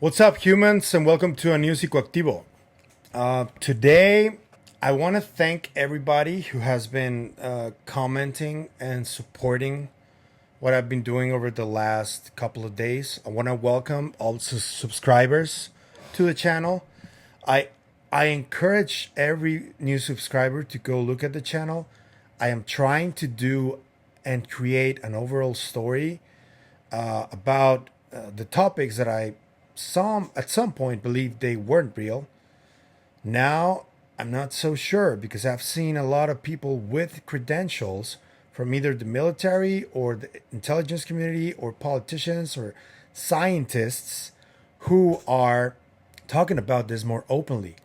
What's up, humans, and welcome to a new Psicoactivo. Today, I want to thank everybody who has been commenting and supporting what I've been doing over the last couple of days. I want to welcome all subscribers to the channel. I I encourage every new subscriber to go look at the channel. I am trying to do and create an overall story about the topics that I at some point believed they weren't real. Now I'm not so sure because I've seen a lot of people with credentials from either the military or the intelligence community or politicians or scientists who are talking about this more openly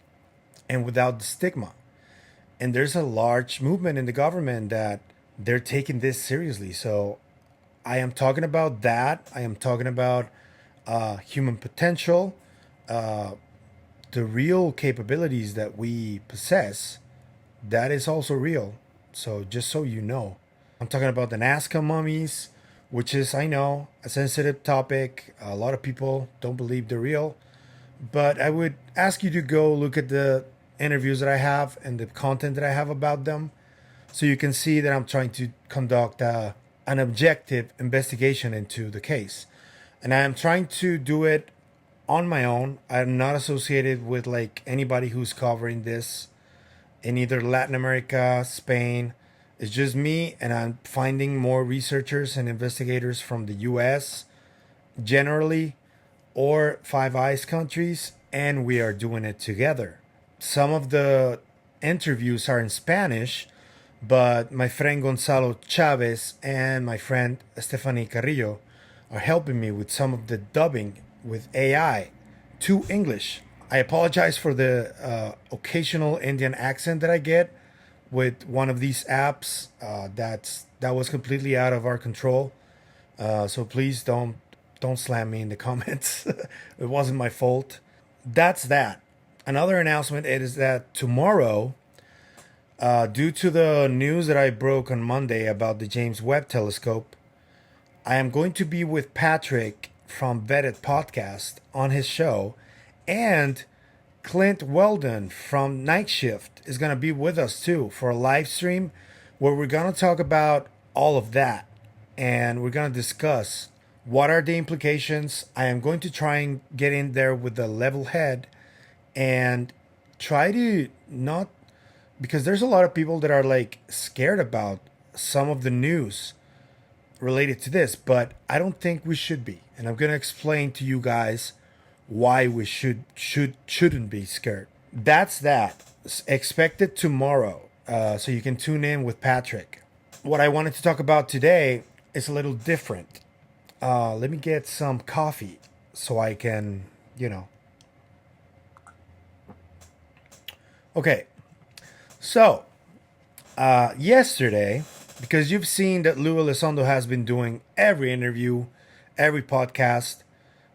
and without the stigma. And there's a large movement in the government that they're taking this seriously. So I am talking about that. I am talking about human potential, the real capabilities that we possess. That is also real. So just so you know, I'm talking about the Nazca mummies, which is, I know, a sensitive topic. A lot of people don't believe they're real. But I would ask you to go look at the interviews that I have and the content that I have about them so you can see that I'm trying to conduct an objective investigation into the case. And I am trying to do it on my own. I'm not associated with like anybody who's covering this in either Latin America, Spain. It's just me, and I'm finding more researchers and investigators from the US generally or Five Eyes countries, and we are doing it together. Some of the interviews are in Spanish, but my friend Gonzalo Chavez and my friend Stephanie Carrillo are helping me with some of the dubbing with AI to English. I apologize for the occasional Indian accent that I get with one of these apps. That was completely out of our control. So please don't slam me in the comments. It wasn't my fault. That's that. Another announcement is that tomorrow, due to the news that I broke on Monday about the James Webb Telescope, I am going to be with Patrick from Vetted Podcast on his show, and Clint Weldon from Night Shift is going to be with us too for a live stream where we're going to talk about all of that, and we're going to discuss what are the implications. I am going to try and get in there with a level head and try to not, because there's a lot of people that are like scared about some of the news related to this, but I don't think we should be. And I'm going to explain to you guys why we shouldn't be scared. That's that. Expect it tomorrow, so you can tune in with Patrick. What I wanted to talk about today is a little different. Let me get some coffee so I can, Okay. So, yesterday, because you've seen that Lue Elizondo has been doing every interview, every podcast,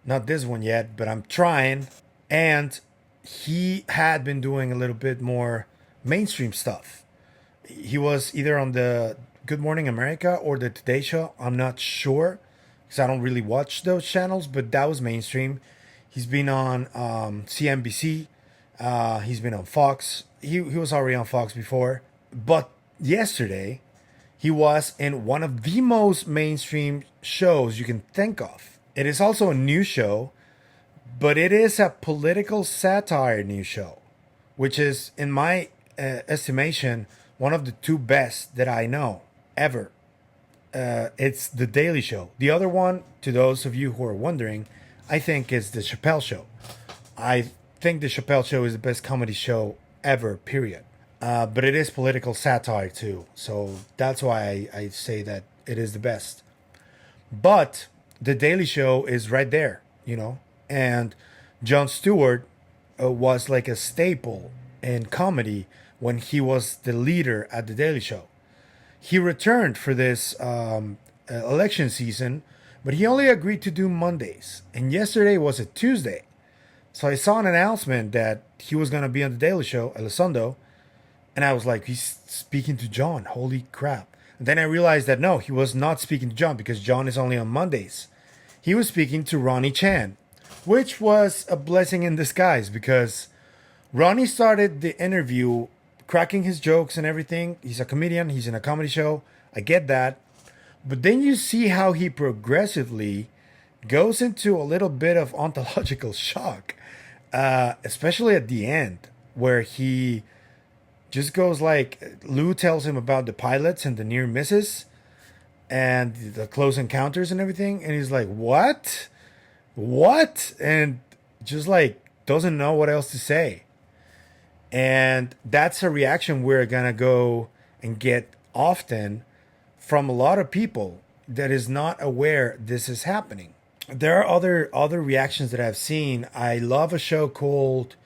not this one yet, but I'm trying. And he had been doing a little bit more mainstream stuff. He was either on the Good Morning America or the Today Show. I'm not sure because I don't really watch those channels, but that was mainstream. He's been on CNBC. He's been on Fox. He was already on Fox before. But yesterday, he was in one of the most mainstream shows you can think of. It is also a news show, but it is a political satire news show, which is, in my estimation, one of the two best that I know ever. It's The Daily Show. The other one, to those of you who are wondering, I think is The Chappelle Show. I think The Chappelle Show is the best comedy show ever, period. But it is political satire too. So that's why I say that it is the best. But The Daily Show is right there, And Jon Stewart was like a staple in comedy when he was the leader at The Daily Show. He returned for this election season, but he only agreed to do Mondays. And yesterday was a Tuesday. So I saw an announcement that he was going to be on The Daily Show, Elizondo, and I was like, he's speaking to John. Holy crap. And then I realized that no, he was not speaking to John because John is only on Mondays. He was speaking to Ronny Chen. which was a blessing in disguise because Ronnie started the interview cracking his jokes and everything. He's a comedian, he's in a comedy show. I get that. But then you see how he progressively goes into a little bit of ontological shock, especially at the end, where he just goes like Lue tells him about the pilots and the near misses and the close encounters and everything. And he's like, what? What? And just like doesn't know what else to say. And that's a reaction we're going to go and get often from a lot of people that is not aware this is happening. There are other reactions that I've seen. I love a show called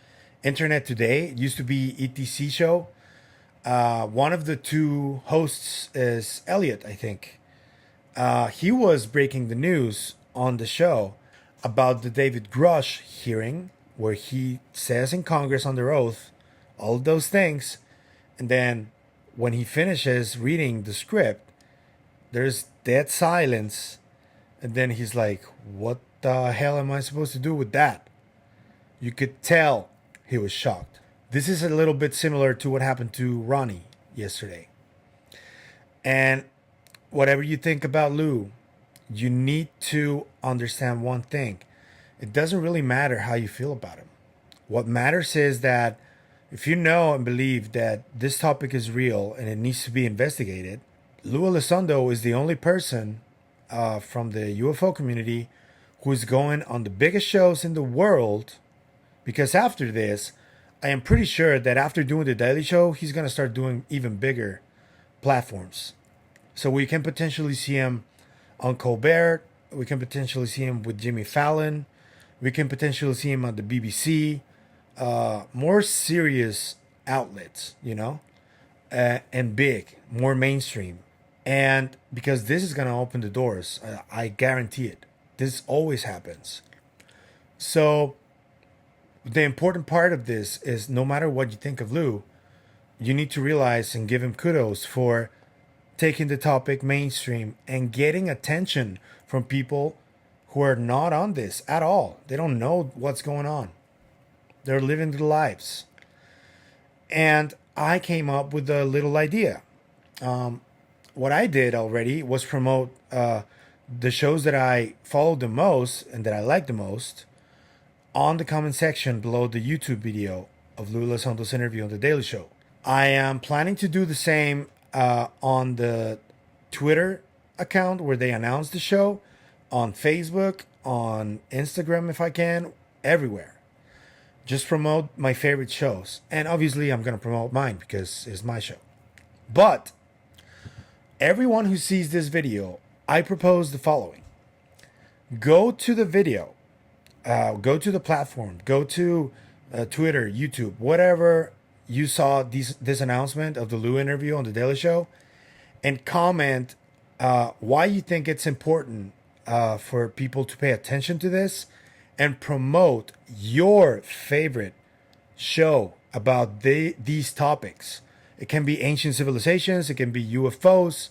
Internet Today. It used to be ETC show. One of the two hosts is Elliot, I think. He was breaking the news on the show about the David Grush hearing, where he says in Congress under oath all those things, and then when he finishes reading the script, there's dead silence, and then he's like, "What the hell am I supposed to do with that?" You could tell he was shocked. This is a little bit similar to what happened to Ronnie yesterday. And whatever you think about Lou, you need to understand one thing. It doesn't really matter how you feel about him. What matters is that if you know and believe that this topic is real and it needs to be investigated, Lue Elizondo is the only person from the UFO community who is going on the biggest shows in the world. Because after this, I am pretty sure that after doing the Daily Show, he's going to start doing even bigger platforms. So we can potentially see him on Colbert. We can potentially see him with Jimmy Fallon. We can potentially see him on the BBC. More serious outlets, and big, more mainstream. And because this is going to open the doors, I guarantee it. This always happens. So the important part of this is no matter what you think of Lou, you need to realize and give him kudos for taking the topic mainstream and getting attention from people who are not on this at all. They don't know what's going on. They're living their lives. And I came up with a little idea. What I did already was promote the shows that I followed the most and that I like the most on the comment section below the YouTube video of Lue Elizondo's interview on The Daily Show. I am planning to do the same on the Twitter account where they announce the show, on Facebook, on Instagram if I can, everywhere. Just promote my favorite shows. And obviously I'm going to promote mine because it's my show. But everyone who sees this video, I propose the following. Go to the video. Go to the platform. Go to Twitter, YouTube, whatever you saw this announcement of the Lou interview on The Daily Show, and comment why you think it's important for people to pay attention to this and promote your favorite show about these topics. It can be ancient civilizations, it can be UFOs,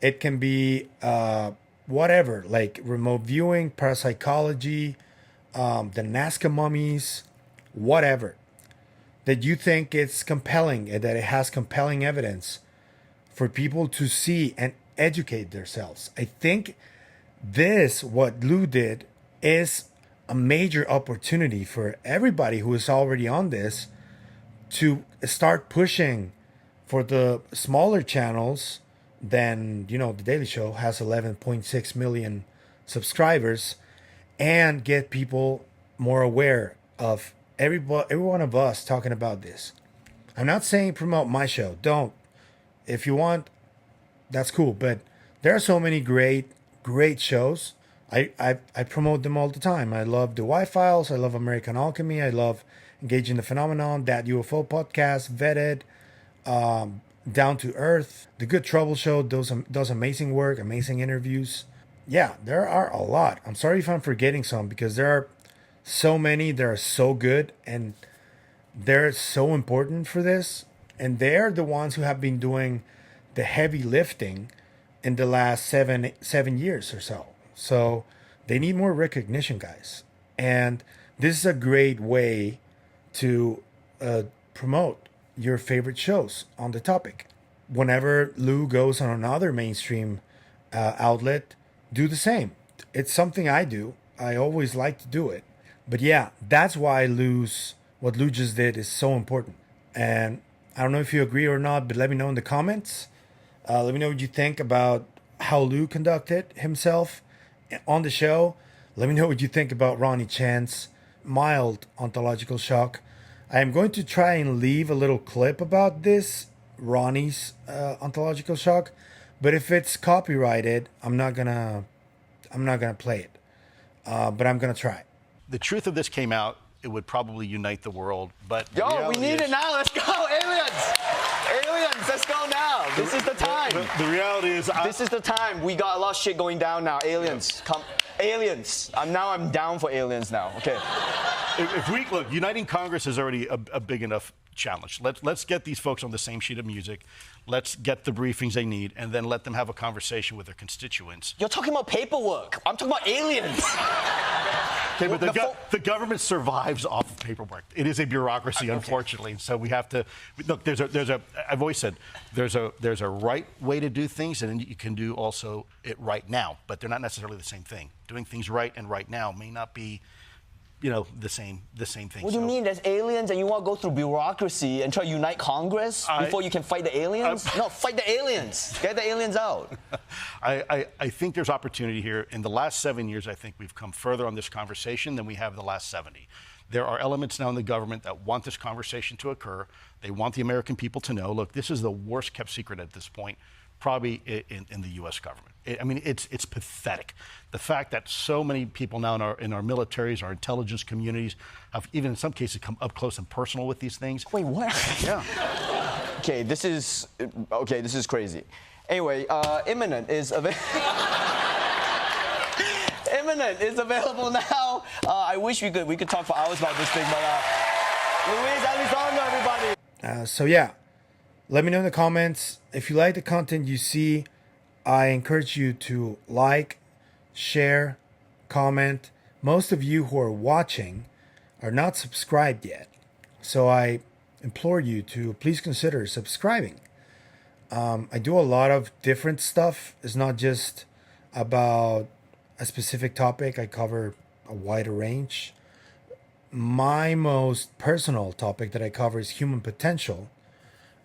it can be whatever, like remote viewing, parapsychology, the Nazca mummies, whatever. That you think it's compelling and that it has compelling evidence for people to see and educate themselves. I think what Lou did, is a major opportunity for everybody who is already on this to start pushing for the smaller channels than, The Daily Show has 11.6 million subscribers, and get people more aware of every one of us talking about this. I'm not saying promote my show. Don't. If you want, that's cool. But there are so many great shows. I promote them all the time. I love the Y-Files. I love American Alchemy. I love Engaging the Phenomenon, That UFO Podcast, Vetted, Down to Earth, The Good Trouble Show does amazing work, amazing interviews. Yeah, there are a lot. I'm sorry if I'm forgetting some because there are so many that are so good and they're so important for this. And they're the ones who have been doing the heavy lifting in the last seven years or so. So they need more recognition, guys. And this is a great way to promote your favorite shows on the topic. Whenever Lou goes on another mainstream outlet, do the same. It's something I do. I always like to do it. But yeah, that's why what Lou just did is so important. And I don't know if you agree or not, but let me know in the comments. Let me know what you think about how Lou conducted himself on the show. Let me know what you think about Ronny Chen's mild ontological shock. I am going to try and leave a little clip about this, Ronnie's ontological shock. But if it's copyrighted, I'm not gonna play it. But I'm gonna try. The truth of this came out, it would probably unite the world. But yo, we need it now. Let's go, aliens! Aliens, let's go now. This is the time. The reality is, this is the time. We got a lot of shit going down now. Aliens, come. Aliens. I'm down for aliens now. Okay. If we look, uniting Congress is already a big enough challenge. Let's get these folks on the same sheet of music. Let's get the briefings they need, and then let them have a conversation with their constituents. You're talking about paperwork. I'm talking about aliens. Okay, but the government survives off of paperwork. It is a bureaucracy, unfortunately. So we have to look. I've always said there's a right way to do things, and then you can do also it right now. But they're not necessarily the same thing. Doing things right and right now may not be, the same thing. What do you mean? There's aliens, and you want to go through bureaucracy and try to unite Congress before you can fight the aliens? No, fight the aliens. Get the aliens out. I think there's opportunity here. In the last 7 years, I think we've come further on this conversation than we have the last 70. There are elements now in the government that want this conversation to occur. They want the American people to know, look, this is the worst kept secret at this point, probably in the U.S. government. It's pathetic. The fact that so many people now in our militaries, our intelligence communities, have even in some cases come up close and personal with these things. Wait, what? Yeah. Okay, this is crazy. Anyway, Imminent is available. Imminent is available now. I wish we could talk for hours about this thing, but Lue Elizondo, everybody. So yeah, let me know in the comments if you like the content you see. I encourage you to like, share, comment. Most of you who are watching are not subscribed yet, so I implore you to please consider subscribing. I do a lot of different stuff. It's not just about a specific topic. I cover a wider range. My most personal topic that I cover is human potential.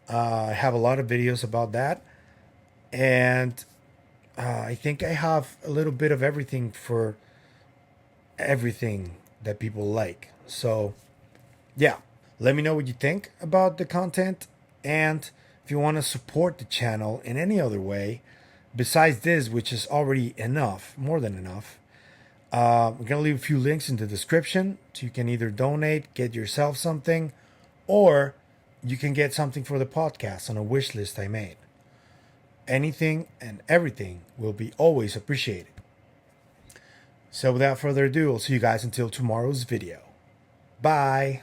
I have a lot of videos about that. And I think I have a little bit of everything for everything that people like. So, yeah, let me know what you think about the content. And if you want to support the channel in any other way, besides this, which is already enough, more than enough, we're going to leave a few links in the description. So you can either donate, get yourself something, or you can get something for the podcast on a wish list I made. Anything and everything will be always appreciated. So without further ado, I'll see you guys until tomorrow's video. Bye.